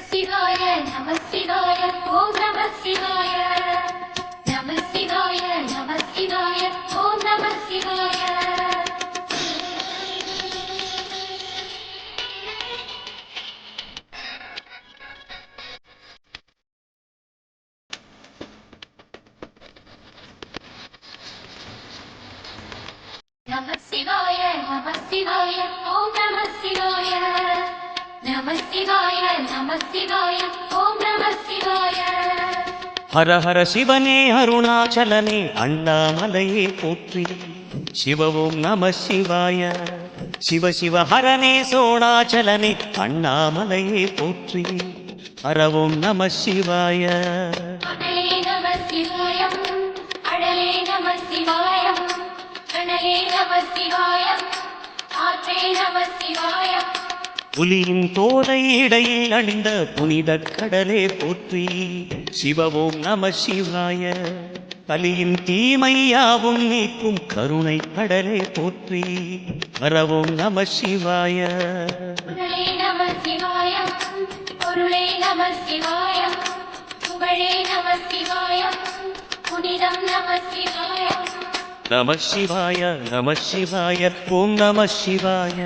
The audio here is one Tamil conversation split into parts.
சிவாய நம சிவாய ஓம் நம சிவாய நம சிவாய நம சிவாய ஓம் நம சிவாய நம சிவாய நம சிவாய ஓம் நம சிவாய நம சிவாய நம சிவாய ஓம் நம சிவாய ஹர ஹர சிவனே அருணாச்சலனே அண்ணாமலையே போற்றி சிவ ஓம் நம சிவாய சிவ சிவ ஹரனே சோணாச்சலனே அண்ணாமலையே போற்றி ஹர ஓம் நம சிவாய அடலே நம சிவாயம் அடலே நம சிவாயம் கணலே நம சிவாயம் ஆற்றே நம சிவாயம் புலியின் தோலை இடையில் அணிந்த புனித கடலே போற்றி சிவ ஓம் நம சிவாய கலியின் தீமையாவும் நீக்கும் கருணை கடலே போற்றி ஹர ஓம் நம சிவாய உடலே நம சிவாயம் பொருளே நம சிவாயம் புகழே நம சிவாயம் புனிதம் நம சிவாயம் நம சிவாய நம சிவாய ஓம் நம சிவாய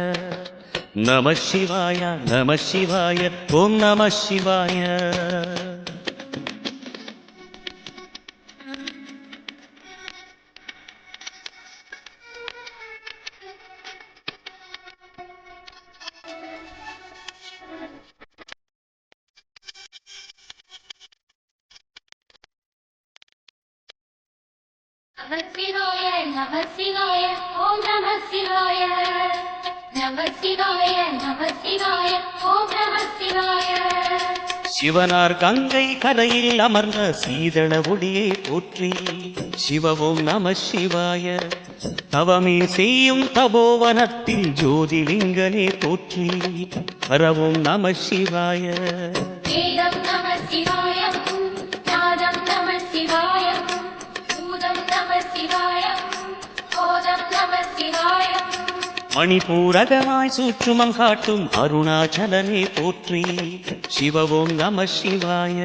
நம சிவாய நம சிவாய ஓம் நம சிவாய நம சிவாய நம சிவாய ஓம் நம சிவாய நம சிவாய நம சிவாய ஓம் நம சிவாய சிவனார் கங்கை கரையில் அமர்ந்த சீதள ஒளியை போற்றி சிவ ஓம் நம சிவாய தவமே செய்யும் தபோவனத்தில் ஜோதிலிங்கனே போற்றி ஹர ஓம் நம சிவாய வேதம் நம சிவாயம் நாதம் நம சிவாயம் பூதம் நம சிவாயம் கோதம் நம சிவாயம் மணிபூரகமாய் சூற்றுமம் காட்டும் அருணாச்சலனே போற்றி சிவ ஓம் நம சிவாய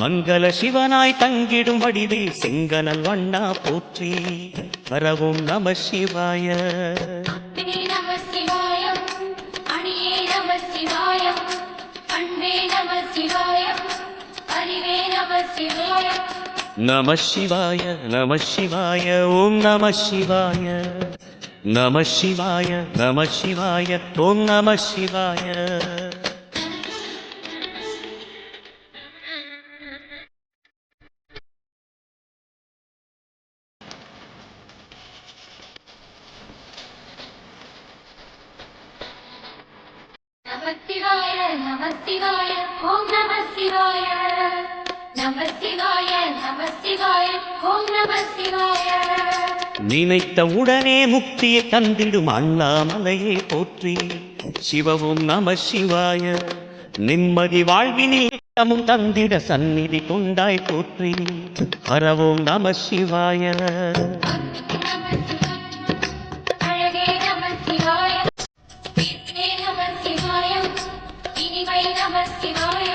மங்கள சிவனாய் தங்கிடும் வடிவே செங்கனல் வண்ணா போற்றி ஹர ஓம் நம சிவாய அன்பே நம சிவாயம் அணியே நம சிவாயம் அன்பே நம சிவாயம் அறிவே நம சிவாயம் நம சிவாய நம சிவாய ஓம் நம சிவாய நம சிவாய நம சிவாய ஓம் நம சிவாய நம சிவாய நம சிவாய ஓம் நம சிவாய நம சிவாய நம சிவாய ஓம் நம சிவாய நினைத்த உடனே முக்தியை தந்திடும் அண்ணாமலையை போற்றி சிவ ஓம் நம சிவாய நிம்மதி வாழ்வினில் இடமும் தந்திட சந்நிதி கொண்டாய் போற்றி ஹர ஓம் நம சிவாய அழகே நம சிவாய நம சிவாயம் இனிமை நம சிவாய